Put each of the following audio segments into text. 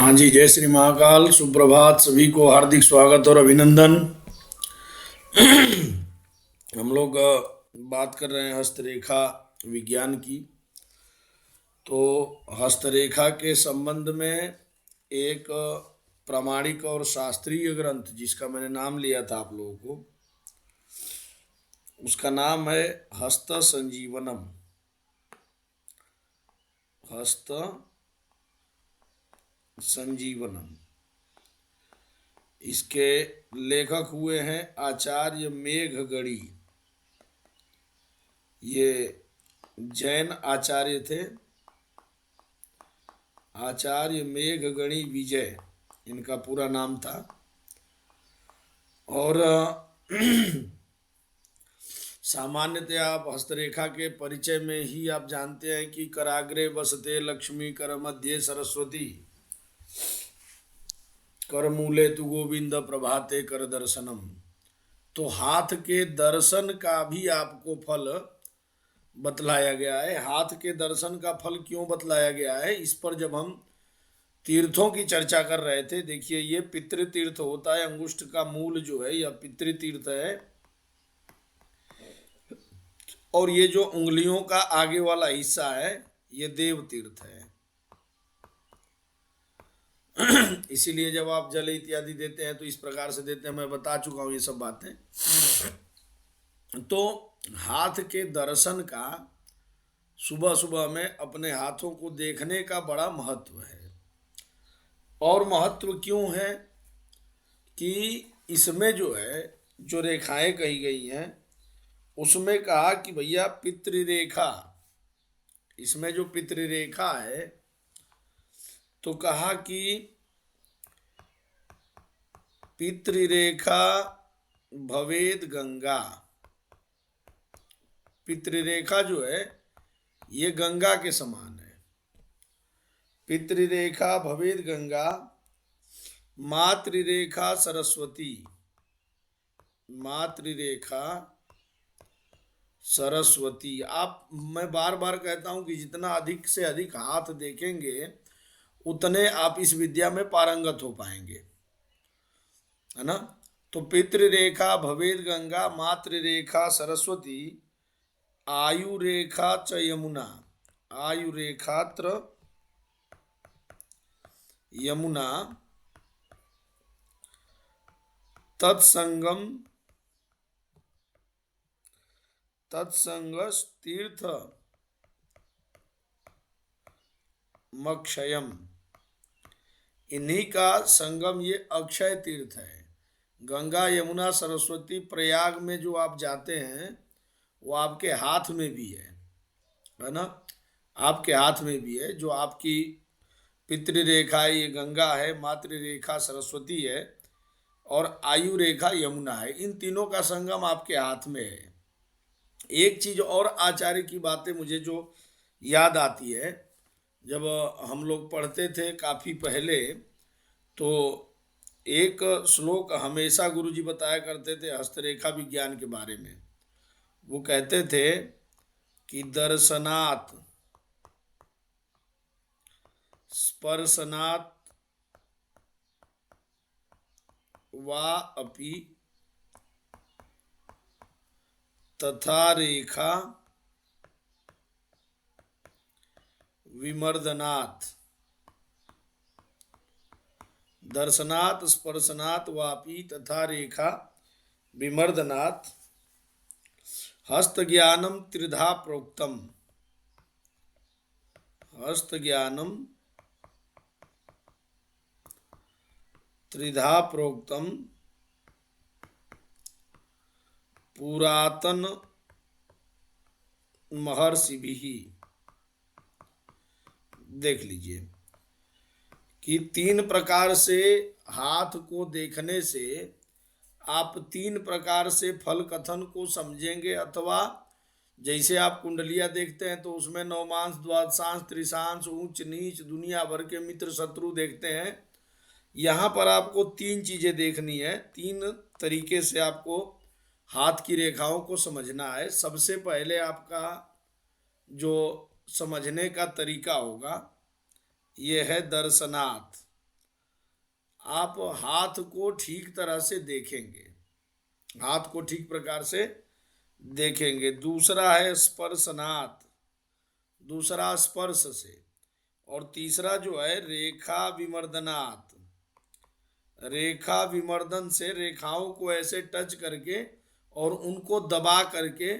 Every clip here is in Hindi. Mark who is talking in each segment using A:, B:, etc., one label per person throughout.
A: हाँ जी, जय श्री महाकाल। सुप्रभात, सभी को हार्दिक स्वागत और अभिनंदन। हम लोग बात कर रहे हैं हस्तरेखा विज्ञान की। तो हस्तरेखा के संबंध में एक प्रामाणिक और शास्त्रीय ग्रंथ जिसका मैंने नाम लिया था आप लोगों को, उसका नाम है हस्त संजीवनम। हस्त संजीवनम। इसके लेखक हुए हैं आचार्य मेघगढ़ी। ये जैन आचार्य थे। आचार्य मेघगढ़ी विजय इनका पूरा नाम था। और सामान्यतः आप हस्तरेखा के परिचय में ही आप जानते हैं कि कराग्रे वसते लक्ष्मी, कर मध्य सरस्वती, कर मूले तु गोविंद, प्रभाते कर दर्शनम। तो हाथ के दर्शन का भी आपको फल बतलाया गया है। हाथ के दर्शन का फल क्यों बतलाया गया है, इस पर जब हम तीर्थों की चर्चा कर रहे थे, देखिए ये पितृतीर्थ होता है। अंगुष्ठ का मूल जो है यह पितृतीर्थ है, और ये जो उंगलियों का आगे वाला हिस्सा है ये देव तीर्थ है। इसीलिए जब आप जल इत्यादि देते हैं तो इस प्रकार से देते हैं। मैं बता चुका हूं ये सब बातें। तो हाथ के दर्शन का सुबह सुबह में अपने हाथों को देखने का बड़ा महत्व है। और महत्व क्यों है कि इसमें जो है जो रेखाएं कही गई हैं उसमें कहा कि भैया पितृरेखा, इसमें जो पितृरेखा है तो कहा कि पितृरेखा भवेद गंगा। पितृरेखा जो है ये गंगा के समान है। पितृरेखा भवेद गंगा, मातृरेखा सरस्वती। मातृरेखा सरस्वती। मैं बार बार कहता हूं कि जितना अधिक से अधिक हाथ देखेंगे उतने आप इस विद्या में पारंगत हो पाएंगे, है ना। तो पितृरेखा भवेद गंगा, मातृरेखा सरस्वती, आयुरेखा च यमुना। आयुरेखात्र यमुना, तत्संगम तीर्थ मक्षयम। इन्हीं का संगम ये अक्षय तीर्थ है। गंगा यमुना सरस्वती प्रयाग में जो आप जाते हैं वो आपके हाथ में भी है ना। आपके हाथ में भी है। जो आपकी पितृरेखा ये गंगा है, मातृरेखा सरस्वती है और आयु रेखा यमुना है। इन तीनों का संगम आपके हाथ में है। एक चीज और आचार्य की बातें मुझे जो याद आती है, जब हम लोग पढ़ते थे काफी पहले, तो एक श्लोक हमेशा गुरुजी बताया करते थे हस्तरेखा विज्ञान के बारे में। वो कहते थे कि दर्शनात् स्पर्शनात् वा अपि तथा रेखा विमर्दनात्। दर्शनात् स्पर्शनात् वापि तथा रेखा विमर्दनात् हस्त ज्ञानम त्रिधा प्रोक्तम। हस्त ज्ञानम त्रिधा प्रोक्तम पुरातन महर्षि भी। देख लीजिए कि तीन प्रकार से हाथ को देखने से आप तीन प्रकार से फल कथन को समझेंगे। अथवा जैसे आप कुंडलियां देखते हैं तो उसमें नवमांश, द्वादशांश, त्रिशांश, ऊंच नीच, दुनिया भर के मित्र शत्रु देखते हैं। यहाँ पर आपको तीन चीजें देखनी है। तीन तरीके से आपको हाथ की रेखाओं को समझना है। सबसे पहले आपका जो समझने का तरीका होगा ये है दर्शनात्। आप हाथ को ठीक तरह से देखेंगे, हाथ को ठीक प्रकार से देखेंगे। दूसरा है स्पर्शनात्, दूसरा स्पर्श से। और तीसरा जो है रेखा विमर्दनात्, रेखा विमर्दन से, रेखाओं को ऐसे टच करके और उनको दबा करके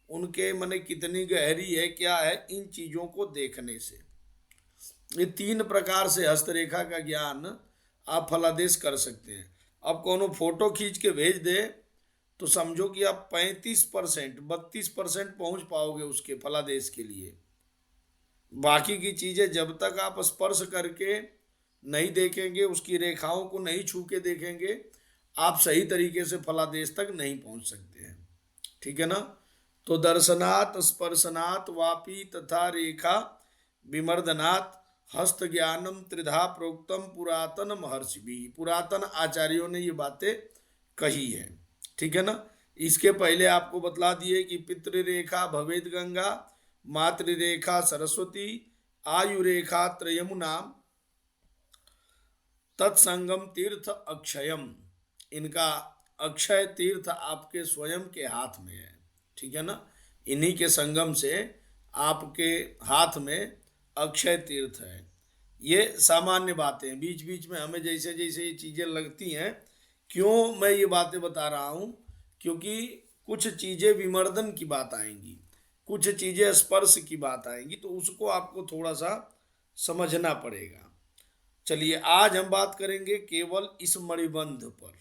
A: उनके माने कितनी गहरी है क्या है, इन चीजों को देखने से। ये 3 प्रकार से हस्तरेखा का ज्ञान आप फलादेश कर सकते हैं। अब कोनो फोटो खींच के भेज दे तो समझो कि आप 35% 32% पहुंच पाओगे उसके फलादेश के लिए। बाकी की चीजें जब तक आप स्पर्श करके नहीं देखेंगे, उसकी रेखाओं को नहीं छू के देखेंगे, आप सही तरीके से फलादेश तक नहीं पहुंच सकते हैं। ठीक है ना। तो दर्शनात् स्पर्शनात् वापी तथा रेखा विमर्दनात् हस्त ज्ञानम त्रिधा प्रोक्तम पुरातन महर्षि भी, पुरातन आचार्यों ने ये बातें कही है। ठीक है ना। इसके पहले आपको बतला दिए कि पितृरेखा भवेद गंगा, मातृरेखा सरस्वती, आयुरेखा त्रयमुना, तत्संगम तीर्थ अक्षयम, इनका अक्षय तीर्थ आपके स्वयं के हाथ में है। ठीक है ना। इन्हीं के संगम से आपके हाथ में अक्षय तीर्थ है। ये सामान्य बातें हैं, बीच बीच में हमें जैसे जैसे ये चीज़ें लगती हैं। क्यों मैं ये बातें बता रहा हूँ, क्योंकि कुछ चीज़ें विमर्दन की बात आएंगी, कुछ चीज़ें स्पर्श की बात आएंगी, तो उसको आपको थोड़ा सा समझना पड़ेगा। चलिए आज हम बात करेंगे केवल इस मणिबंध पर,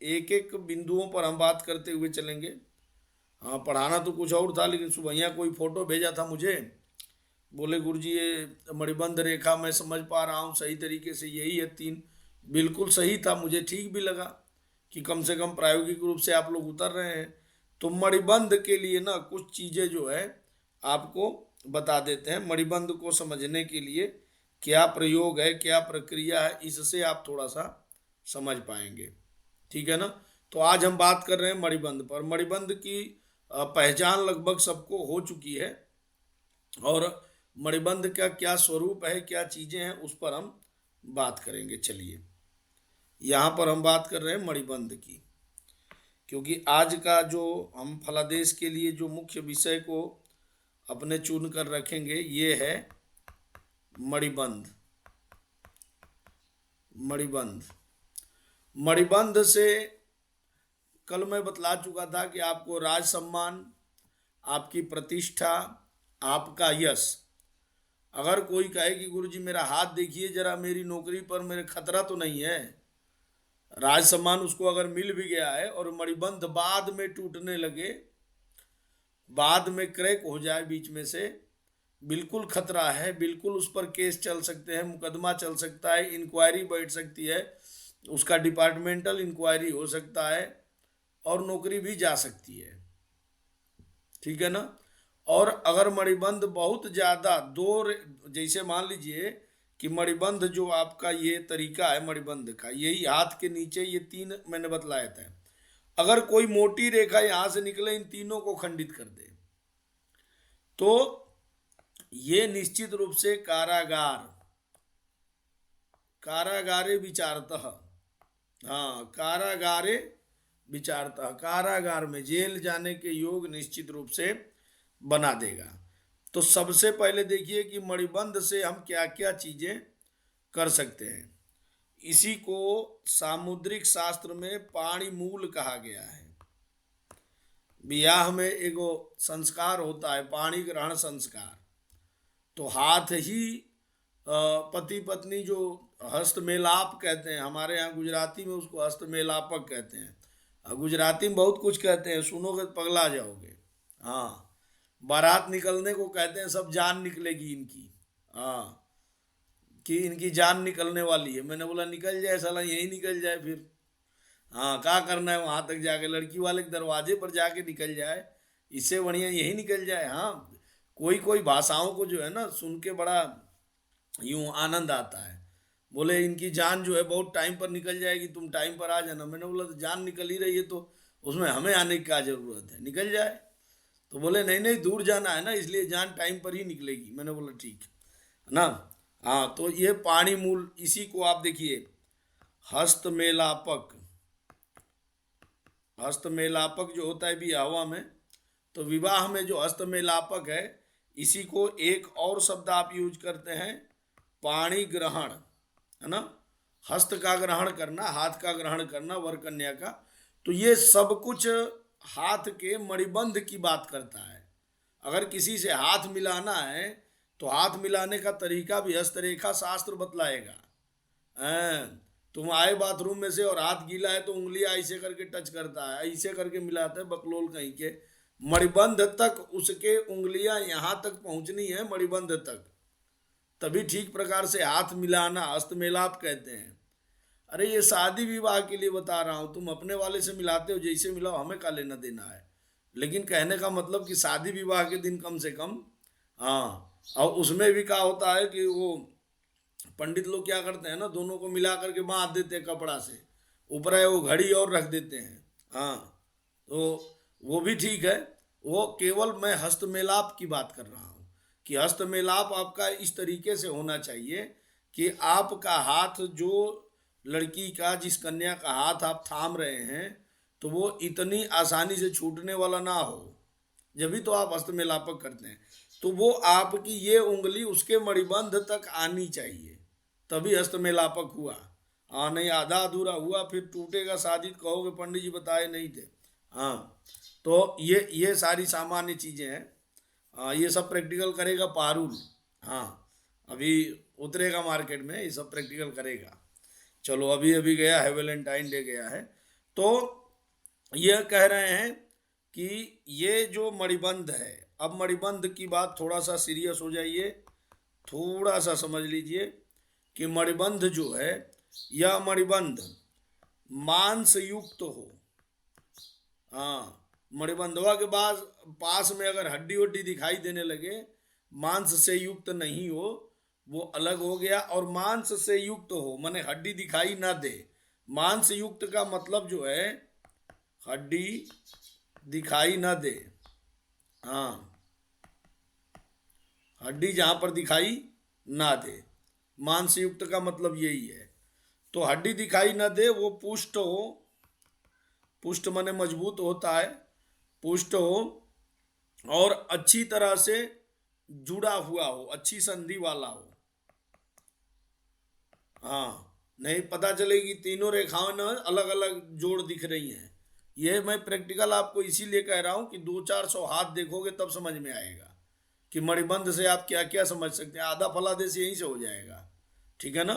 A: एक एक बिंदुओं पर हम बात करते हुए चलेंगे। हाँ, पढ़ाना तो कुछ और था, लेकिन सुबह कोई फोटो भेजा था मुझे, बोले गुरुजी ये मणिबंध रेखा मैं समझ पा रहा हूँ सही तरीके से, यही है 3। बिल्कुल सही था, मुझे ठीक भी लगा कि कम से कम प्रायोगिक रूप से आप लोग उतर रहे हैं। तो मणिबंध के लिए ना कुछ चीज़ें जो है आपको बता देते हैं। मणिबंध को समझने के लिए क्या प्रयोग है, क्या प्रक्रिया है, इससे आप थोड़ा सा समझ पाएंगे। ठीक है ना। तो आज हम बात कर रहे हैं मणिबंध पर। मणिबंध की पहचान लगभग सबको हो चुकी है, और मणिबंध का क्या स्वरूप है, क्या चीज़ें हैं, उस पर हम बात करेंगे। चलिए यहाँ पर हम बात कर रहे हैं मणिबंध की, क्योंकि आज का जो हम फलादेश के लिए जो मुख्य विषय को अपने चुन कर रखेंगे ये है मणिबंध। मणिबंध, मणिबंध से कल मैं बतला चुका था कि आपको राज सम्मान, आपकी प्रतिष्ठा, आपका यश। अगर कोई कहे कि गुरुजी मेरा हाथ देखिए जरा, मेरी नौकरी पर मेरे खतरा तो नहीं है, राज सम्मान उसको अगर मिल भी गया है और मणिबंध बाद में टूटने लगे, बाद में क्रैक हो जाए बीच में से, बिल्कुल खतरा है, बिल्कुल उस पर केस चल सकते हैं, मुकदमा चल सकता है, इंक्वायरी बैठ सकती है, उसका डिपार्टमेंटल इंक्वायरी हो सकता है और नौकरी भी जा सकती है। ठीक है ना। और अगर मणिबंध बहुत ज़्यादा जैसे मान लीजिए कि मणिबंध जो आपका ये तरीका है मणिबंध का, यही हाथ के नीचे ये 3 मैंने बतलाया था, अगर कोई मोटी रेखा यहाँ से निकले इन तीनों को खंडित कर दे तो ये निश्चित रूप से कारागारे विचारतः, हाँ कारागारे विचारतः, कारागार में जेल जाने के योग निश्चित रूप से बना देगा। तो सबसे पहले देखिए कि मणिबंध से हम क्या क्या चीजें कर सकते हैं। इसी को सामुद्रिक शास्त्र में पाणिमूल कहा गया है। विवाह में एगो संस्कार होता है पाणी ग्रहण संस्कार, तो हाथ ही पति पत्नी जो हस्तमेलाप कहते हैं, हमारे यहाँ गुजराती में उसको हस्तमेलापक कहते हैं, गुजराती में बहुत कुछ कहते हैं, सुनोगे तो पगला जाओगे। हाँ, बारात निकलने को कहते हैं, सब जान निकलेगी इनकी, हाँ कि इनकी जान निकलने वाली है। मैंने बोला निकल जाए साला, यही निकल जाए फिर। हाँ, क्या करना है वहाँ तक जाके, लड़की वाले के दरवाजे पर जाके निकल जाए, इससे बढ़िया यही निकल जाए। हाँ, कोई कोई भाषाओं को जो है ना सुन के बड़ा यूं आनंद आता है। बोले इनकी जान जो है बहुत टाइम पर निकल जाएगी, तुम टाइम पर आ जाना। मैंने बोला तो जान निकल ही रही है तो उसमें हमें आने की क्या जरूरत है, निकल जाए। तो बोले नहीं नहीं दूर जाना है ना, इसलिए जान टाइम पर ही निकलेगी। मैंने बोला ठीक है ना। हाँ, तो ये पाणी मूल, इसी को आप देखिए हस्तमेलापक, हस्तमेलापक जो होता है विवाह में, तो विवाह में जो हस्तमेलापक है, इसी को एक और शब्द आप यूज करते हैं, पाणी ग्रहण, है ना। हस्त का ग्रहण करना, हाथ का ग्रहण करना वर कन्या का। तो ये सब कुछ हाथ के मणिबंध की बात करता है। अगर किसी से हाथ मिलाना है तो हाथ मिलाने का तरीका भी हस्तरेखा शास्त्र बतलाएगा। तुम आए बाथरूम में से और हाथ गीला है तो उंगलियां ऐसे करके टच करता है, ऐसे करके मिलाता है, बकलोल कहीं के। मणिबंध तक उसके उंगलियां यहां तक पहुंचनी है, मणिबंध तक, तभी ठीक प्रकार से हाथ मिलाना हस्तमेलाप कहते हैं। अरे ये शादी विवाह के लिए बता रहा हूं, तुम अपने वाले से मिलाते हो जैसे मिलाओ, हमें क्या लेना देना है। लेकिन कहने का मतलब कि शादी विवाह के दिन कम से कम, हाँ। और उसमें भी क्या होता है कि वो पंडित लोग क्या करते हैं ना, दोनों को मिला करके बांध देते हैं कपड़ा से, ऊपर है वो घड़ी और रख देते हैं, हाँ। तो वो भी ठीक है। वो केवल मैं हस्तमेलाप की बात कर रहा हूँ कि हस्तमेलाप आपका इस तरीके से होना चाहिए कि आपका हाथ, जो लड़की का, जिस कन्या का हाथ आप थाम रहे हैं, तो वो इतनी आसानी से छूटने वाला ना हो। जब भी तो आप हस्तमेलापक करते हैं तो वो आपकी ये उंगली उसके मणिबंध तक आनी चाहिए, तभी हस्तमेलापक हुआ। हाँ, नहीं आधा अधूरा हुआ फिर टूटेगा शादी, कहोगे पंडित जी बताए नहीं थे। हाँ, तो ये सारी सामान्य चीजें हैं। हाँ, ये सब प्रैक्टिकल करेगा पारुल। हाँ, अभी उतरेगा मार्केट में, ये सब प्रैक्टिकल करेगा। चलो, अभी अभी गया है, वैलेंटाइन डे गया है। तो यह कह रहे हैं कि ये जो मणिबंध है, अब मणिबंध की बात थोड़ा सा सीरियस हो जाइए, थोड़ा सा समझ लीजिए कि मणिबंध जो है, यह मणिबंध मांस युक्त हो। हाँ, मणिबंधवा के बाद पास में अगर हड्डी वड्डी दिखाई देने लगे, मांस से युक्त नहीं हो, वो अलग हो गया। और मांस से युक्त हो माने हड्डी दिखाई ना दे। मांस युक्त का मतलब जो है हड्डी दिखाई ना दे। हाँ, हड्डी जहां पर दिखाई ना दे, मांस युक्त का मतलब यही है। तो हड्डी दिखाई ना दे, वो पुष्ट हो, पुष्ट माने मजबूत होता है, पुष्ट हो, और अच्छी तरह से जुड़ा हुआ हो, अच्छी संधि वाला हो। हाँ, नहीं पता चलेगी तीनों रेखाओं ना अलग अलग जोड़ दिख रही हैं। ये मैं प्रैक्टिकल आपको इसीलिए कह रहा हूं कि 200-400 हाथ देखोगे तब समझ में आएगा कि मणिबंध से आप क्या क्या समझ सकते हैं। आधा फलादेश यहीं से हो जाएगा, ठीक है ना।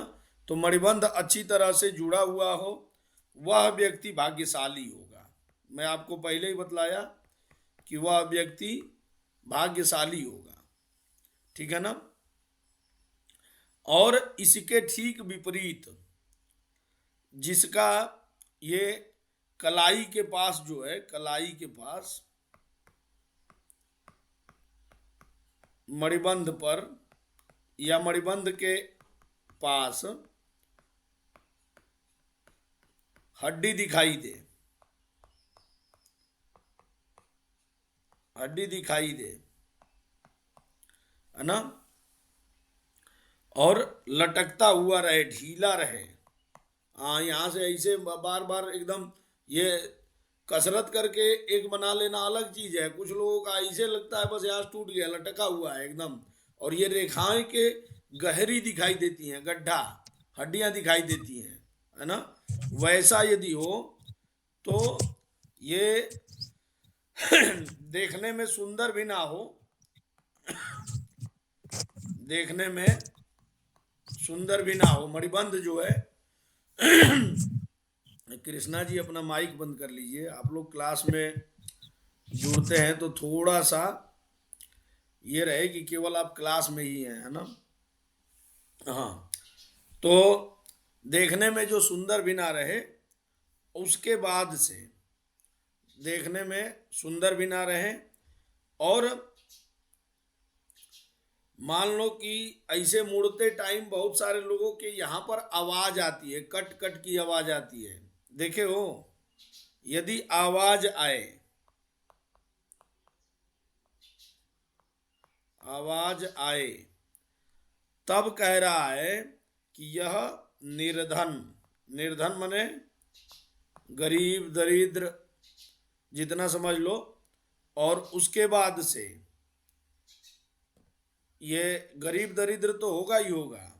A: तो मणिबंध अच्छी तरह से जुड़ा हुआ हो, वह व्यक्ति भाग्यशाली होगा। मैं आपको पहले ही बतलाया कि वह व्यक्ति भाग्यशाली होगा, ठीक है ना। और इसके ठीक विपरीत, जिसका ये कलाई के पास जो है, कलाई के पास मणिबंध पर या मणिबंध के पास हड्डी दिखाई दे, हड्डी दिखाई दे, है ना, और लटकता हुआ रहे, ढीला रहे। हाँ, यहाँ से ऐसे बार बार एकदम ये कसरत करके एक बना लेना अलग चीज है। कुछ लोगों का ऐसे लगता है बस यहाँ टूट गया, लटका हुआ है एकदम, और ये रेखाएं के गहरी दिखाई देती हैं, गड्ढा, हड्डियां दिखाई देती हैं, है ना। वैसा यदि हो तो ये देखने में सुंदर भी ना हो, देखने में सुंदर भी ना हो, मणिबंध जो है। कृष्णा जी अपना माइक बंद कर लीजिए, आप लोग क्लास में जुड़ते हैं तो थोड़ा सा ये रहे कि केवल आप क्लास में ही हैं, है ना। हाँ, तो देखने में जो सुंदर भी ना रहे, उसके बाद से देखने में सुंदर भी ना रहे, और मान लो कि ऐसे मुड़ते टाइम बहुत सारे लोगों के यहाँ पर आवाज आती है, कट कट की आवाज आती है, देखे हो। यदि आवाज आए, आवाज आए, तब कह रहा है कि यह निर्धन, निर्धन मने गरीब दरिद्र जितना समझ लो। और उसके बाद से ये गरीब दरिद्र तो होगा ही होगा।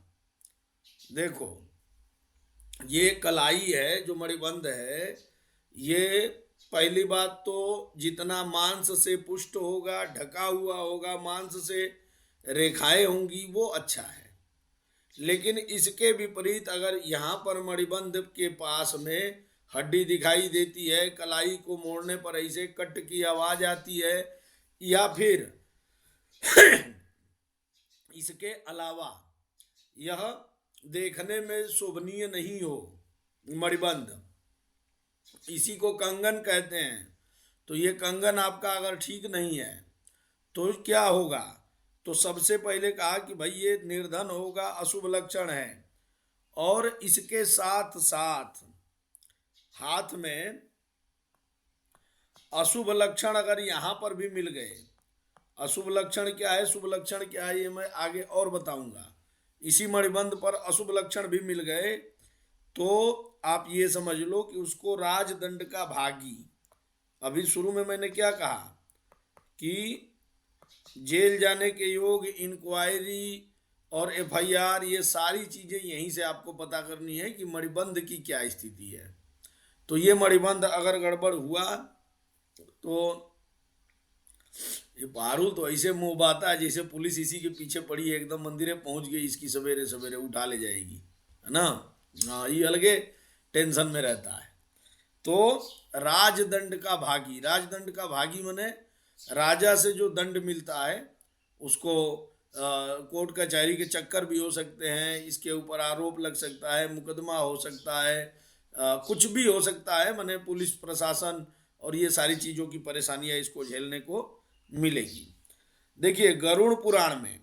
A: देखो ये कलाई है जो मणिबंध है, ये पहली बात तो जितना मांस से पुष्ट होगा, ढका हुआ होगा, मांस से रेखाएं होंगी, वो अच्छा है। लेकिन इसके विपरीत अगर यहाँ पर मणिबंध के पास में हड्डी दिखाई देती है, कलाई को मोड़ने पर ऐसे कट की आवाज आती है, या फिर इसके अलावा यह देखने में शोभनीय नहीं हो मणिबंध, इसी को कंगन कहते हैं, तो ये कंगन आपका अगर ठीक नहीं है तो क्या होगा? तो सबसे पहले कहा कि भाई ये निर्धन होगा, अशुभ लक्षण है। और इसके साथ साथ हाथ में अशुभ लक्षण अगर यहां पर भी मिल गए, अशुभ लक्षण क्या है, शुभ लक्षण क्या है, ये मैं आगे और बताऊंगा। इसी मणिबंध पर अशुभ लक्षण भी मिल गए तो आप ये समझ लो कि उसको राजदंड का भागी। अभी शुरू में मैंने क्या कहा कि जेल जाने के योग, इंक्वायरी और एफआईआर, ये सारी चीजें यहीं से आपको पता करनी है कि मणिबंध की क्या स्थिति है। तो ये मणिबंध अगर गड़बड़ हुआ तो ये पारुल तो ऐसे मुंह बाता है जैसे पुलिस इसी के पीछे पड़ी है, एकदम मंदिरे पहुंच गई, इसकी सवेरे सवेरे उठा ले जाएगी, है ना। हाँ, ये अलगे टेंशन में रहता है। तो राजदंड का भागी, राजदंड का भागी माने राजा से जो दंड मिलता है उसको कोर्ट कचहरी के चक्कर भी हो सकते हैं, इसके ऊपर आरोप लग सकता है, मुकदमा हो सकता है, कुछ भी हो सकता है, माने पुलिस प्रशासन और ये सारी चीज़ों की परेशानियां इसको झेलने को मिलेगी। देखिए गरुड़ पुराण में,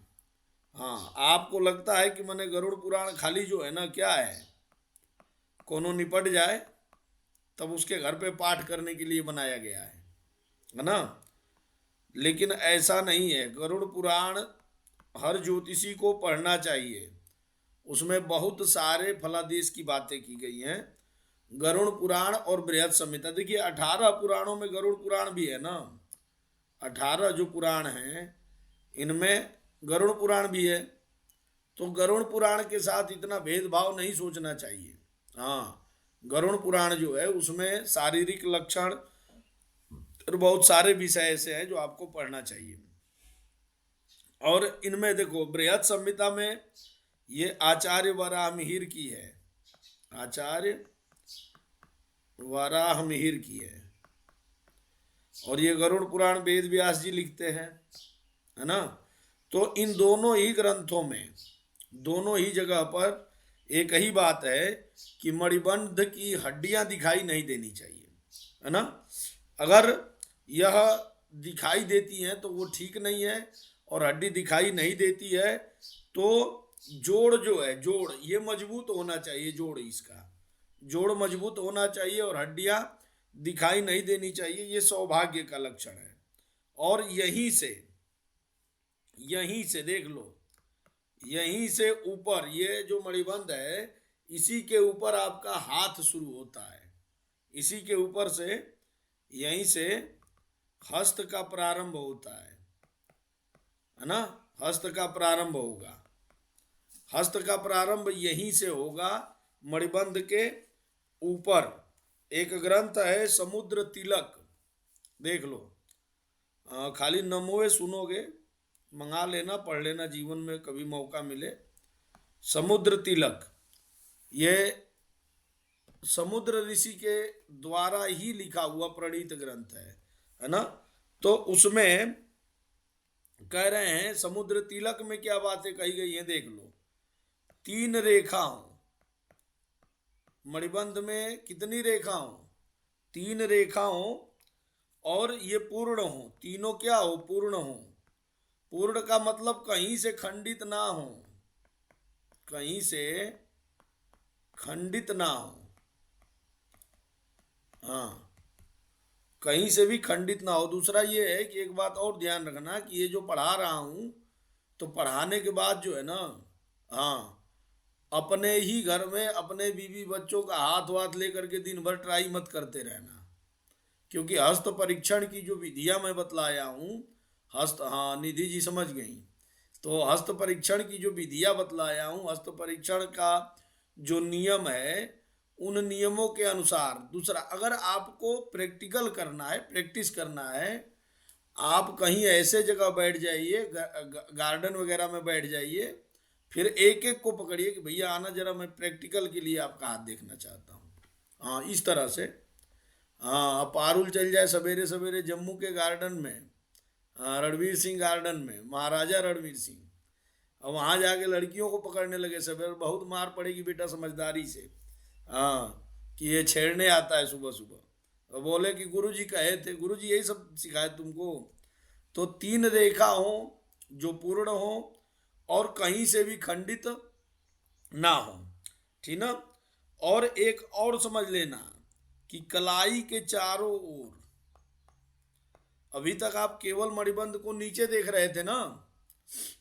A: हाँ आपको लगता है कि मैंने गरुड़ पुराण खाली जो है ना क्या है, कोनो निपट जाए तब उसके घर पे पाठ करने के लिए बनाया गया है ना। लेकिन ऐसा नहीं है, गरुड़ पुराण हर ज्योतिषी को पढ़ना चाहिए, उसमें बहुत सारे फलादेश की बातें की गई हैं। गरुड़ पुराण और बृहद संहिता, देखिए 18 पुराणों में गरुड़ पुराण भी है ना, 18 जो पुराण हैं इनमें गरुड़ पुराण भी है। तो गरुड़ पुराण के साथ इतना भेदभाव नहीं सोचना चाहिए। हाँ, गरुड़ पुराण जो है उसमें शारीरिक लक्षण और बहुत सारे विषय ऐसे हैं जो आपको पढ़ना चाहिए। और इनमें देखो बृहद संहिता में ये आचार्य वराहमिहिर की है, आचार्य वराहमिहिर की है। और ये गरुड़ पुराण वेद व्यास जी लिखते हैं, है ना। तो इन दोनों ही ग्रंथों में, दोनों ही जगह पर एक ही बात है कि मणिबंध की हड्डियां दिखाई नहीं देनी चाहिए, है ना। अगर यह दिखाई देती हैं तो वो ठीक नहीं है, और हड्डी दिखाई नहीं देती है तो जोड़ जो है, जोड़ ये मजबूत होना चाहिए, जोड़ इसका जोड़ मजबूत होना चाहिए और हड्डियां दिखाई नहीं देनी चाहिए, ये सौभाग्य का लक्षण है। और यहीं से देख लो, यहीं से ऊपर ये जो मणिबंध है इसी के ऊपर आपका हाथ शुरू होता है, इसी के ऊपर से यहीं से हस्त का प्रारंभ होता है ना। हस्त का प्रारंभ होगा, हस्त का प्रारंभ यहीं से होगा मणिबंध के ऊपर। एक ग्रंथ है समुद्र तिलक, देख लो, खाली नमोए सुनोगे, मंगा लेना, पढ़ लेना, जीवन में कभी मौका मिले। समुद्र तिलक ये समुद्र ऋषि के द्वारा ही लिखा हुआ प्रणीत ग्रंथ है ना। तो उसमें कह रहे हैं समुद्र तिलक में क्या बातें कही गई हैं, देख लो। 3 रेखाओं, मणिबंध में कितनी रेखाओं, 3 रेखाओं, और ये पूर्ण हो, तीनों क्या हो, पूर्ण हो। पूर्ण का मतलब कहीं से खंडित ना हो, कहीं से खंडित ना हो, हाँ कहीं से भी खंडित ना हो। दूसरा ये है कि एक बात और ध्यान रखना कि ये जो पढ़ा रहा हूं तो पढ़ाने के बाद जो है ना, हाँ अपने ही घर में अपने बीवी बच्चों का हाथ वाथ लेकर के दिन भर ट्राई मत करते रहना, क्योंकि हस्त परीक्षण की जो विधियां मैं बतलाया हूँ, हस्त, हाँ निधि जी समझ गई, तो हस्त परीक्षण की जो विधियां बतलाया हूँ, हस्त परीक्षण का जो नियम है उन नियमों के अनुसार। दूसरा, अगर आपको प्रैक्टिकल करना है, प्रैक्टिस करना है, आप कहीं ऐसे जगह बैठ जाइए, गार्डन वगैरह में बैठ जाइए, फिर एक एक को पकड़िए कि भैया आना जरा, मैं प्रैक्टिकल के लिए आपका हाथ देखना चाहता हूँ। हाँ, इस तरह से। हाँ, अब पारुल चल जाए सवेरे सवेरे जम्मू के गार्डन में, हाँ, रणवीर सिंह गार्डन में, महाराजा रणवीर सिंह, और वहाँ जाके लड़कियों को पकड़ने लगे सवेरे, बहुत मार पड़ेगी बेटा समझदारी से। हाँ, कि ये छेड़ने आता है सुबह सुबह। और बोले कि गुरुजी कहे थे, गुरुजी यही सब सिखाए तुमको। तो 3 रेखा हो जो पूर्ण हो और कहीं से भी खंडित ना हो, ठीक ना। और एक और समझ लेना कि कलाई के चारों ओर, अभी तक आप केवल मणिबंध को नीचे देख रहे थे ना,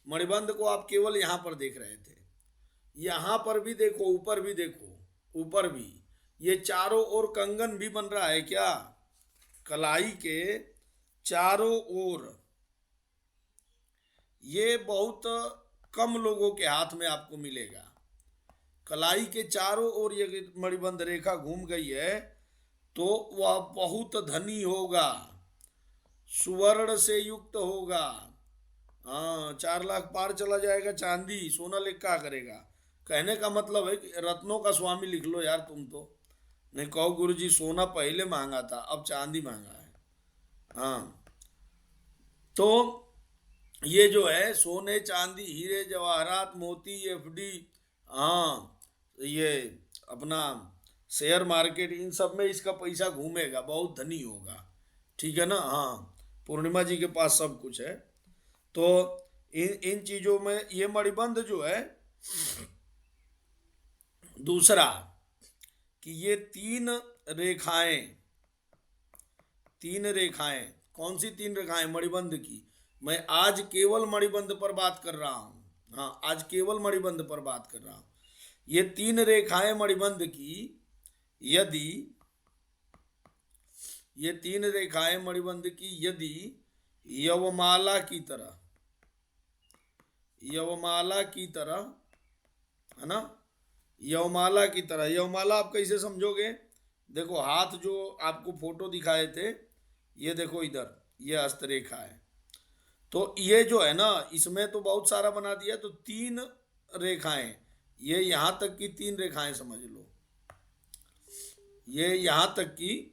A: मणिबंध को आप केवल यहां पर देख रहे थे, यहां पर भी देखो, ऊपर भी देखो, ऊपर भी ये चारों ओर कंगन भी बन रहा है क्या, कलाई के चारों ओर। ये बहुत कम लोगों के हाथ में आपको मिलेगा। कलाई के चारों ओर ये मणिबंध रेखा घूम गई है तो वह बहुत धनी होगा, सुवर्ण से युक्त होगा। हाँ, 4 लाख पार चला जाएगा, चांदी सोना ले क्या करेगा। कहने का मतलब है कि रत्नों का स्वामी लिख लो यार तुम तो। नहीं कहो गुरुजी सोना पहले महंगा था, अब चांदी महंगा है। हाँ, तो ये जो है सोने चांदी हीरे जवाहरात मोती एफडी, हाँ, ये अपना शेयर मार्केट, इन सब में इसका पैसा घूमेगा, बहुत धनी होगा, ठीक है ना। हाँ, पूर्णिमा जी के पास सब कुछ है। तो इन इन चीजों में ये मणिबंध जो है, दूसरा कि ये 3 रेखाएं, 3 रेखाएं, कौन सी 3 रेखाएं मणिबंध की, मैं आज केवल मणिबंध पर बात कर रहा हूं। हाँ, आज केवल मणिबंध पर बात कर रहा हूं। ये 3 रेखाएं मणिबंध की, यदि ये 3 रेखाएं मणिबंध की यदि यवमाला की तरह, यवमाला की तरह, है ना, यवमाला की तरह। यवमाला आप कैसे समझोगे, देखो हाथ जो आपको फोटो दिखाए थे, ये देखो इधर, ये हस्तरेखा है, तो ये जो है ना, इसमें तो बहुत सारा बना दिया, तो 3 रेखाएं, ये यहां तक की 3 रेखाएं समझ लो, ये यहां तक की,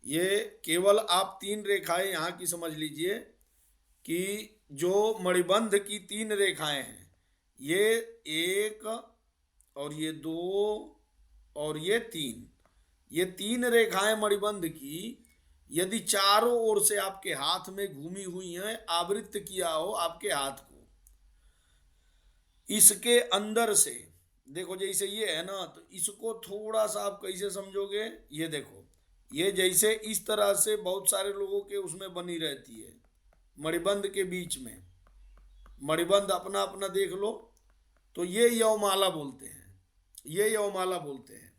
A: ये केवल आप 3 रेखाएं यहां की समझ लीजिए कि जो मणिबंध की 3 रेखाएं हैं, ये 1 और ये 2 और ये 3, ये 3 रेखाएं मणिबंध की यदि चारों ओर से आपके हाथ में घूमी हुई हैं, आवृत्त किया हो आपके हाथ को, इसके अंदर से देखो, जैसे ये है ना, तो इसको थोड़ा सा आप कैसे समझोगे, ये देखो, ये जैसे इस तरह से बहुत सारे लोगों के उसमें बनी रहती है मणिबंध के बीच में, मणिबंध अपना अपना देख लो, तो ये यवमाला बोलते हैं, ये यवमाला बोलते हैं।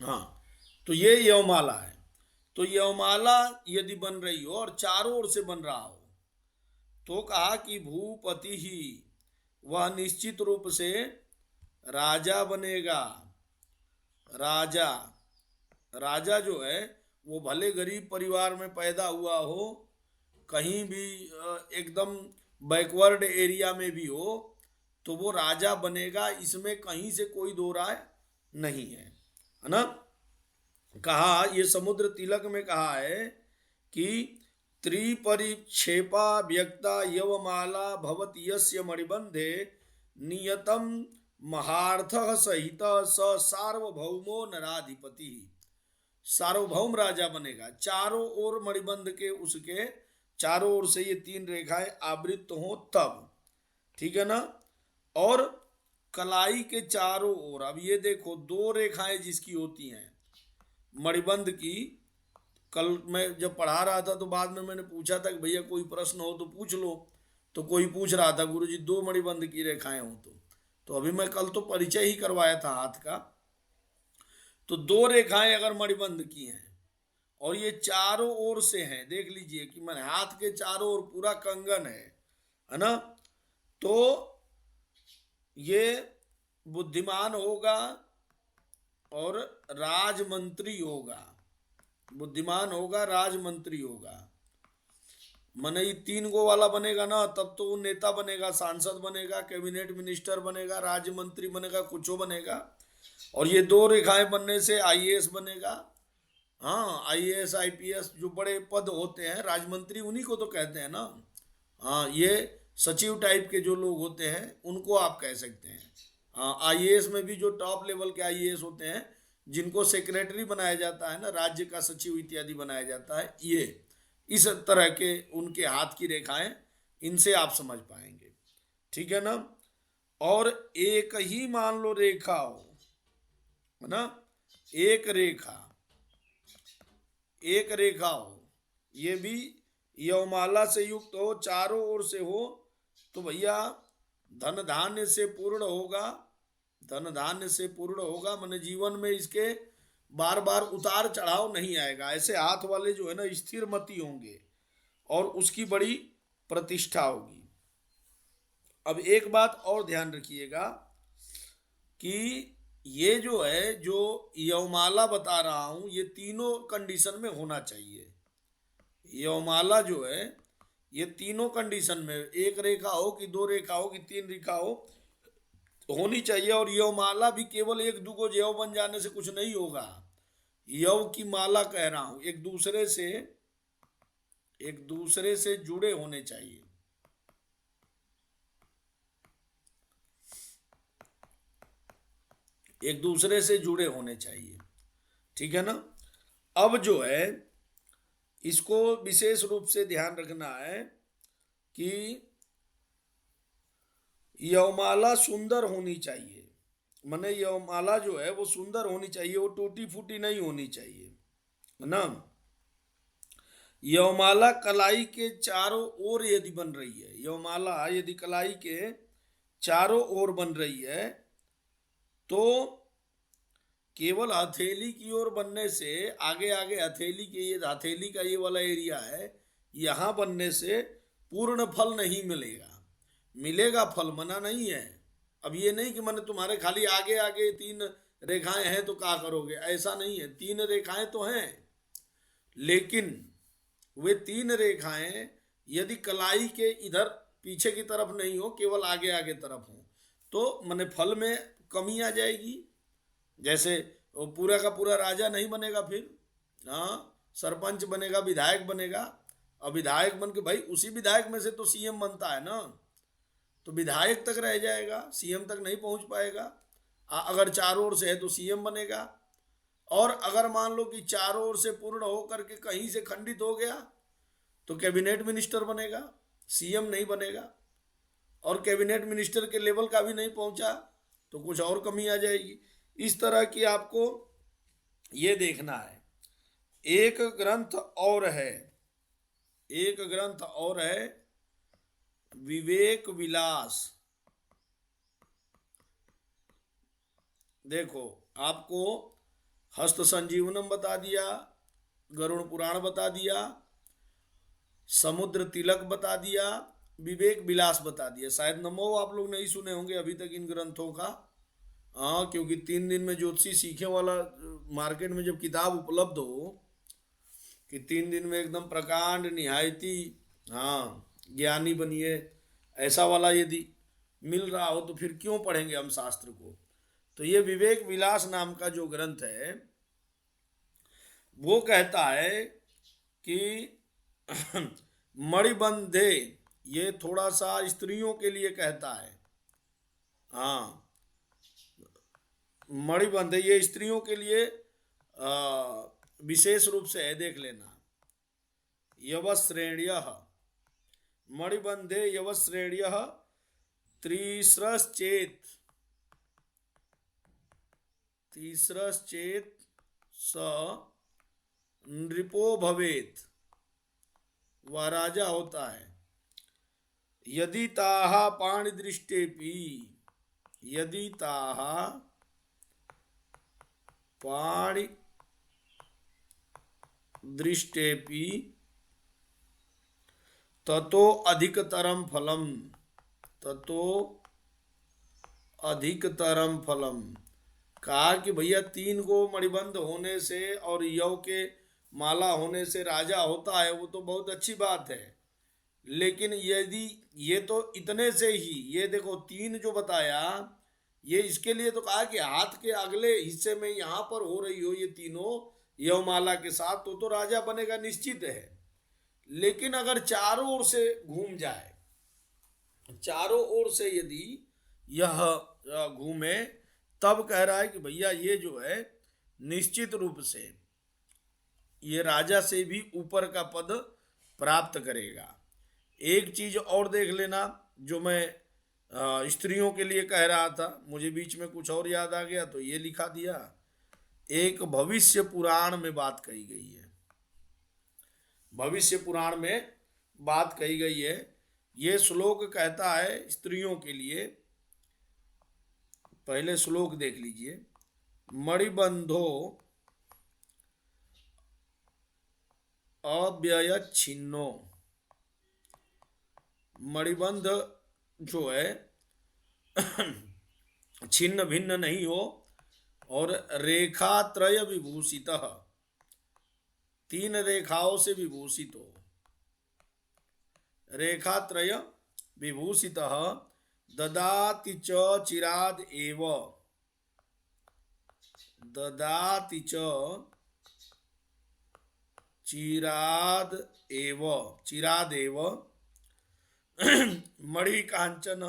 A: हाँ, तो ये यवमाला है। तो यवमाला यदि बन रही हो और चारों ओर से बन रहा हो, तो कहा कि भूपति ही, वह निश्चित रूप से राजा बनेगा। राजा, राजा जो है वो भले गरीब परिवार में पैदा हुआ हो, कहीं भी एकदम बैकवर्ड एरिया में भी हो, तो वो राजा बनेगा, इसमें कहीं से कोई दो राय नहीं है ना। कहा, ये समुद्र तिलक में कहा है कि त्रिपरिक्षेपा व्यक्ता यवमाला भवति यस्य मणिबंधे नियतम महार्थ सहित स सार्वभौमो नराधिपति। सार्वभौम राजा बनेगा, चारों ओर मणिबंध के, उसके चारों ओर से ये 3 रेखाएं आवृत्त हो तब, ठीक है ना। और कलाई के चारों ओर, अब ये देखो 2 रेखाएं जिसकी होती हैं मणिबंध की, कल मैं जब पढ़ा रहा था तो बाद में मैंने पूछा था कि भैया कोई प्रश्न हो तो पूछ लो, तो कोई पूछ रहा था गुरुजी दो मणिबंध की रेखाएं हो तो अभी मैं कल तो परिचय ही करवाया था हाथ का। तो दो रेखाएं अगर मणिबंध की हैं और ये चारों ओर से हैं, देख लीजिए कि मैंने हाथ के चारों ओर पूरा कंगन है ना, तो ये बुद्धिमान होगा और राजमंत्री होगा, बुद्धिमान होगा राजमंत्री होगा। माने ये तीन गो वाला बनेगा ना तब तो वो नेता बनेगा, सांसद बनेगा, कैबिनेट मिनिस्टर बनेगा, राज्य मंत्री बनेगा, कुछो बनेगा। और ये दो रेखाएं बनने से आईएएस बनेगा। हाँ, आईएएस आईपीएस जो बड़े पद होते हैं, राजमंत्री उन्हीं को तो कहते हैं ना। हाँ, ये सचिव टाइप के जो लोग होते हैं उनको आप कह सकते हैं। हाँ, आईएएस में भी जो टॉप लेवल के आईएएस होते हैं जिनको सेक्रेटरी बनाया जाता है ना, राज्य का सचिव इत्यादि बनाया जाता है, ये इस तरह के उनके हाथ की रेखाएं, इनसे आप समझ पाएंगे। ठीक है ना। और एक ही मान लो रेखा हो, है ना, एक रेखा हो, ये भी यवमाला से युक्त हो, चारों ओर से हो, तो भैया धन धान्य से पूर्ण होगा। धन धान्य से पूर्ण होगा माने जीवन में इसके बार बार उतार चढ़ाव नहीं आएगा। ऐसे हाथ वाले जो है ना स्थिर मति होंगे और उसकी बड़ी प्रतिष्ठा होगी। अब एक बात और ध्यान रखिएगा कि ये जो है, जो यवमाला बता रहा हूं, ये तीनों कंडीशन में होना चाहिए। यवमाला जो है ये तीनों कंडीशन में, एक रेखा हो कि दो रेखा हो कि तीन रेखा हो, होनी चाहिए। और यवमाला भी केवल एक दो यव बन जाने से कुछ नहीं होगा। यव की माला कह रहा हूं, एक दूसरे से जुड़े होने चाहिए। एक दूसरे से जुड़े होने चाहिए। ठीक है ना। अब जो है इसको विशेष रूप से ध्यान रखना है कि यवमाला सुंदर होनी चाहिए। माने यवमाला जो है वो सुंदर होनी चाहिए, वो टूटी फूटी नहीं होनी चाहिए, है ना। यवमाला कलाई के चारों ओर यदि बन रही है, यवमाला यदि कलाई के चारों ओर बन रही है तो केवल हथेली की ओर बनने से, आगे आगे हथेली के, ये हथेली का ये वाला एरिया है, यहां बनने से पूर्ण फल नहीं मिलेगा। मिलेगा फल, मना नहीं है। अब ये नहीं कि मैंने तुम्हारे खाली आगे आगे तीन रेखाएं हैं तो क्या करोगे, ऐसा नहीं है। तीन रेखाएं तो हैं, लेकिन वे तीन रेखाएं यदि कलाई के इधर पीछे की तरफ नहीं हो, केवल आगे आगे तरफ हो, तो मैंने फल में कमी आ जाएगी। जैसे वो पूरा का पूरा राजा नहीं बनेगा, फिर हाँ सरपंच बनेगा, विधायक बनेगा। और विधायक बन के भाई उसी विधायक में से तो सीएम बनता है ना, तो विधायक तक रह जाएगा, सीएम तक नहीं पहुंच पाएगा। अगर चारों ओर से है तो सीएम बनेगा। और अगर मान लो कि चारों ओर से पूर्ण होकर के कहीं से खंडित हो गया तो कैबिनेट मिनिस्टर बनेगा, सीएम नहीं बनेगा। और कैबिनेट मिनिस्टर के लेवल का भी नहीं पहुंचा तो कुछ और कमी आ जाएगी। इस तरह की आपको ये देखना है। एक ग्रंथ और है, एक ग्रंथ और है, विवेक विलास। देखो आपको हस्त संजीवनम बता दिया, गरुड़ पुराण बता दिया, समुद्र तिलक बता दिया, विवेक विलास बता दिया। शायद नमो आप लोग नहीं सुने होंगे अभी तक इन ग्रंथों का। हाँ, क्योंकि 3 दिन में ज्योतिषी सीखे वाला मार्केट में जब किताब उपलब्ध हो कि 3 दिन में एकदम प्रकांड निहायती, हाँ ज्ञानी बनिए, ऐसा वाला यदि मिल रहा हो तो फिर क्यों पढ़ेंगे हम शास्त्र को। तो ये विवेक विलास नाम का जो ग्रंथ है वो कहता है कि मणिबंधे, ये थोड़ा सा स्त्रियों के लिए कहता है। हाँ, मणिबंधे ये स्त्रियों के लिए विशेष रूप से है, देख लेना। यवश्रेण्य मणिबंधे यवश्रेण्य तीसरश्चेत स नृपो भवेत, वह राजा होता है। यदि ताः पाणिदृष्टेपि, यदि ताः पाणिदृष्टेपि ततो अधिकतरम फलम, ततो अधिकतरम फलम। कहा कि भैया 3 गो मणिबंध होने से और यव के माला होने से राजा होता है, वो तो बहुत अच्छी बात है। लेकिन यदि ये तो इतने से ही, ये देखो 3 जो बताया, ये इसके लिए तो कहा कि हाथ के अगले हिस्से में यहाँ पर हो रही हो ये तीनों यवमाला के साथ, तो राजा बनेगा निश्चित है। लेकिन अगर चारों ओर से घूम जाए, चारों ओर से यदि यह घूमे, तब कह रहा है कि भैया ये जो है निश्चित रूप से ये राजा से भी ऊपर का पद प्राप्त करेगा। एक चीज और देख लेना, जो मैं स्त्रियों के लिए कह रहा था, मुझे बीच में कुछ और याद आ गया तो ये लिखा दिया। एक भविष्य पुराण में बात कही गई है, भविष्य पुराण में बात कही गई है। ये श्लोक कहता है स्त्रियों के लिए, पहले श्लोक देख लीजिए। मणिबंधो अव्ययच्छिन्नो, मणिबंध जो है छिन्न भिन्न नहीं हो, और रेखात्रय विभूषितः, 3 रेखाओं से विभूषित हो। रेखात्रय विभूषितः ददाति च चिराद एव, ददाति च चिराद एव, चिराद एव मणिकांचन,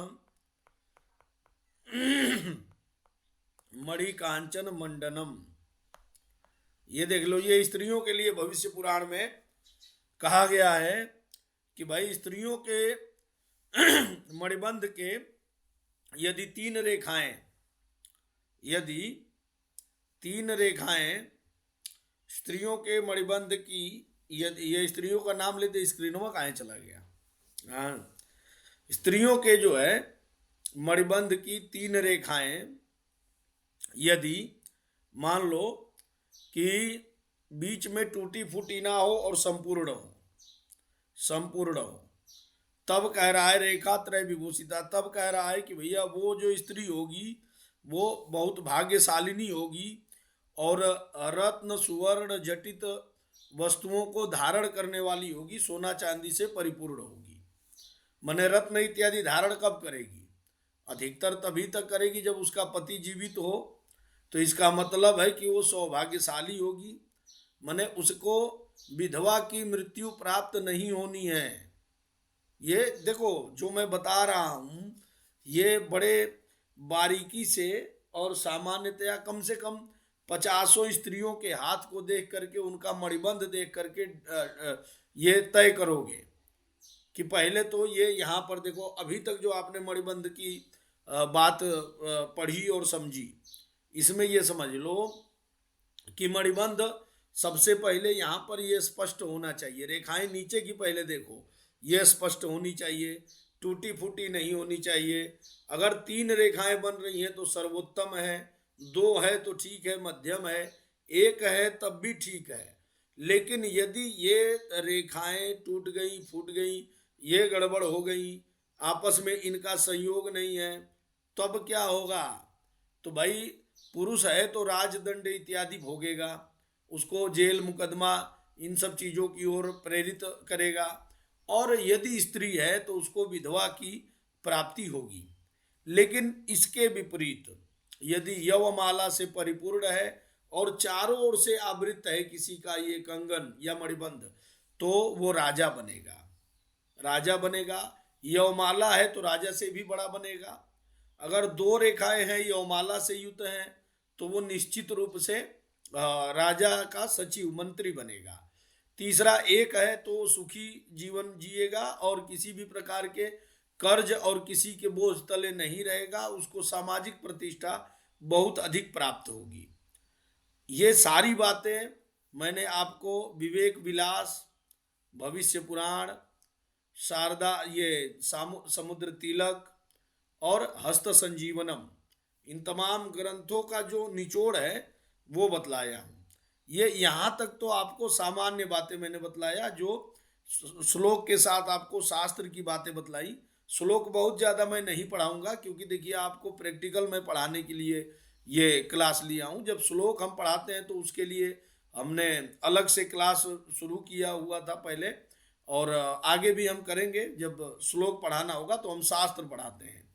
A: मणिकांचन मंडनम। ये देख लो, ये स्त्रियों के लिए भविष्य पुराण में कहा गया है कि भाई स्त्रियों के मणिबंध के यदि 3 रेखाएं, यदि 3 रेखाएं स्त्रियों के मणिबंध की, यदि ये स्त्रियों का नाम लेते स्क्रीनों में कहाँ चला गया, हाँ, स्त्रियों के जो है मणिबंध की 3 रेखाएं यदि मान लो कि बीच में टूटी फूटी ना हो और संपूर्ण हो, संपूर्ण हो, तब कह रहा है रेखा त्रय विभूषिता, तब कह रहा है कि भैया वो जो स्त्री होगी वो बहुत भाग्यशालिनी होगी और रत्न सुवर्ण जटित वस्तुओं को धारण करने वाली होगी, सोना चांदी से परिपूर्ण होगी। मने रत्न इत्यादि धारण कब करेगी? अधिकतर तभी तक करेगी जब उसका पति जीवित हो। तो इसका मतलब है कि वो सौभाग्यशाली होगी, मने उसको विधवा की मृत्यु प्राप्त नहीं होनी है। ये देखो जो मैं बता रहा हूँ, ये बड़े बारीकी से और सामान्यतया कम से कम 50 स्त्रियों के हाथ को देख करके, उनका मणिबंध देख करके ये तय करोगे कि पहले तो ये यहाँ पर देखो, अभी तक जो आपने मणिबंध की बात पढ़ी और समझी, इसमें ये समझ लो कि मणिबंध सबसे पहले यहाँ पर ये स्पष्ट होना चाहिए। रेखाएं नीचे की पहले देखो, ये स्पष्ट होनी चाहिए, टूटी फूटी नहीं होनी चाहिए। अगर 3 रेखाएं बन रही हैं तो सर्वोत्तम है, 2 है तो ठीक है, मध्यम है, 1 है तब भी ठीक है। लेकिन यदि ये रेखाएं टूट गई, फूट गई, ये गड़बड़ हो गई, आपस में इनका संयोग नहीं है, तब क्या होगा? तो भाई पुरुष है तो राजदंड इत्यादि भोगेगा, उसको जेल मुकदमा इन सब चीज़ों की ओर प्रेरित करेगा। और यदि स्त्री है तो उसको विधवा की प्राप्ति होगी। लेकिन इसके विपरीत यदि यवमाला से परिपूर्ण है और चारों ओर से आवृत है किसी का ये कंगन या मणिबंध, तो वो राजा बनेगा, राजा बनेगा। यवमाला है तो राजा से भी बड़ा बनेगा। अगर 2 रेखाएं हैं यवमाला से युक्त हैं तो वो निश्चित रूप से राजा का सचिव मंत्री बनेगा। तीसरा 1 है तो सुखी जीवन जिएगा और किसी भी प्रकार के कर्ज और किसी के बोझ तले नहीं रहेगा, उसको सामाजिक प्रतिष्ठा बहुत अधिक प्राप्त होगी। ये सारी बातें मैंने आपको विवेक विलास, भविष्य पुराण, शारदा, ये समुद्र तिलक और हस्त संजीवनम, इन तमाम ग्रंथों का जो निचोड़ है वो बतलाया हूँ। ये यहाँ तक तो आपको सामान्य बातें मैंने बतलाया, जो श्लोक के साथ आपको शास्त्र की बातें बतलाई। श्लोक बहुत ज़्यादा मैं नहीं पढ़ाऊंगा, क्योंकि देखिए आपको प्रैक्टिकल में पढ़ाने के लिए ये क्लास लिया हूँ। जब श्लोक हम पढ़ाते हैं तो उसके लिए हमने अलग से क्लास शुरू किया हुआ था पहले, और आगे भी हम करेंगे। जब श्लोक पढ़ाना होगा तो हम शास्त्र पढ़ाते हैं,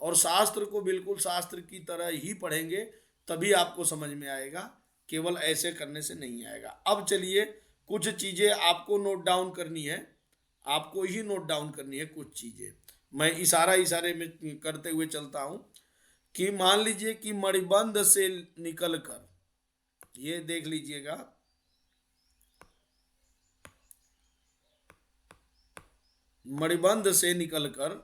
A: और शास्त्र को बिल्कुल शास्त्र की तरह ही पढ़ेंगे, तभी आपको समझ में आएगा, केवल ऐसे करने से नहीं आएगा। अब चलिए, कुछ चीज़ें आपको नोट डाउन करनी है, आपको ही नोट डाउन करनी है कुछ चीज़ें। मैं इशारे में करते हुए चलता हूँ कि मान लीजिए कि मणिबंध से निकल कर, ये देख लीजिएगा, मणिबंध से निकलकर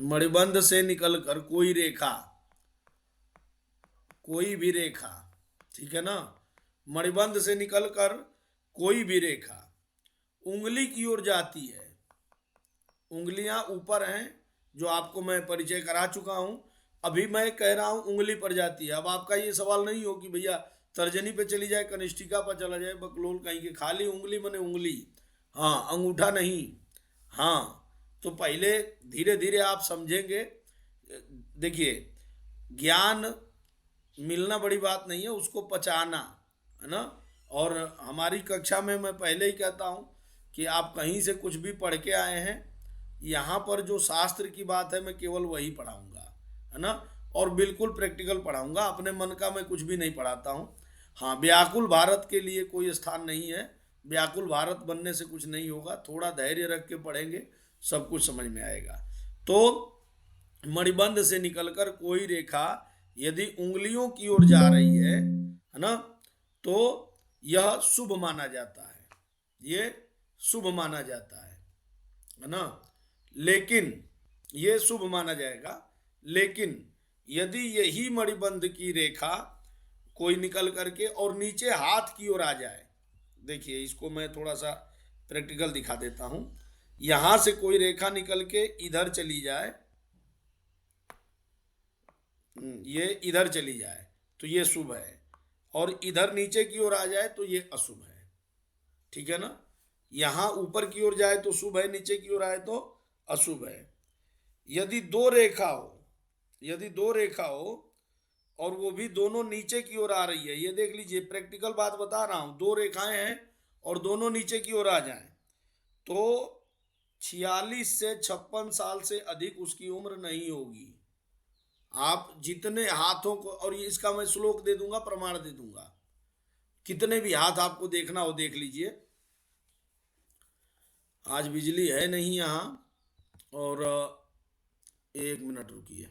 A: मणिबंध से निकलकर कोई रेखा, कोई भी रेखा, ठीक है ना, मणिबंध से निकलकर कोई भी रेखा उंगली की ओर जाती है। उंगलियां ऊपर हैं, जो आपको मैं परिचय करा चुका हूं। अभी मैं कह रहा हूं उंगली पर जाती है। अब आपका ये सवाल नहीं हो कि भैया तर्जनी पे चली जाए, कनिष्ठिका पर चला जाए, बकलोल कहीं के, खाली उंगली मने उंगली, हाँ, अंगूठा नहीं। हाँ, तो पहले धीरे धीरे आप समझेंगे। देखिए, ज्ञान मिलना बड़ी बात नहीं है, उसको पचाना है ना। और हमारी कक्षा में मैं पहले ही कहता हूँ कि आप कहीं से कुछ भी पढ़ के आए हैं, यहाँ पर जो शास्त्र की बात है मैं केवल वही पढ़ाऊँगा, है ना, और बिल्कुल प्रैक्टिकल पढ़ाऊँगा। अपने मन का मैं कुछ भी नहीं पढ़ाता हूँ। हाँ, व्याकुल भारत के लिए कोई स्थान नहीं है, व्याकुल भारत बनने से कुछ नहीं होगा। थोड़ा धैर्य रख के पढ़ेंगे, सब कुछ समझ में आएगा। तो मणिबंध से निकलकर कोई रेखा यदि उंगलियों की ओर जा रही है ना, तो यह शुभ माना जाता है, ये शुभ माना जाता है ना। लेकिन ये शुभ माना जाएगा, लेकिन यदि यही मणिबंध की रेखा कोई निकल करके और नीचे हाथ की ओर आ जाए, देखिए इसको मैं थोड़ा सा प्रैक्टिकल दिखा देता हूं। यहां से कोई रेखा निकल के इधर चली जाए, ये इधर चली जाए तो ये शुभ है, और इधर नीचे की ओर आ जाए तो ये अशुभ है, ठीक है ना। यहां ऊपर की ओर जाए तो शुभ है, नीचे की ओर आए तो अशुभ है। यदि दो रेखा हो, यदि दो रेखा हो और वो भी दोनों नीचे की ओर आ रही है, ये देख लीजिए, प्रैक्टिकल बात बता रहा हूं, दो रेखाएं हैं और दोनों नीचे की ओर आ जाएं, तो 46 से 56 साल से अधिक उसकी उम्र नहीं होगी। आप जितने हाथों को, और इसका मैं श्लोक दे दूंगा, प्रमाण दे दूंगा, कितने भी हाथ आपको देखना हो देख लीजिए। आज बिजली है नहीं यहाँ, और 1 मिनट रुकिए।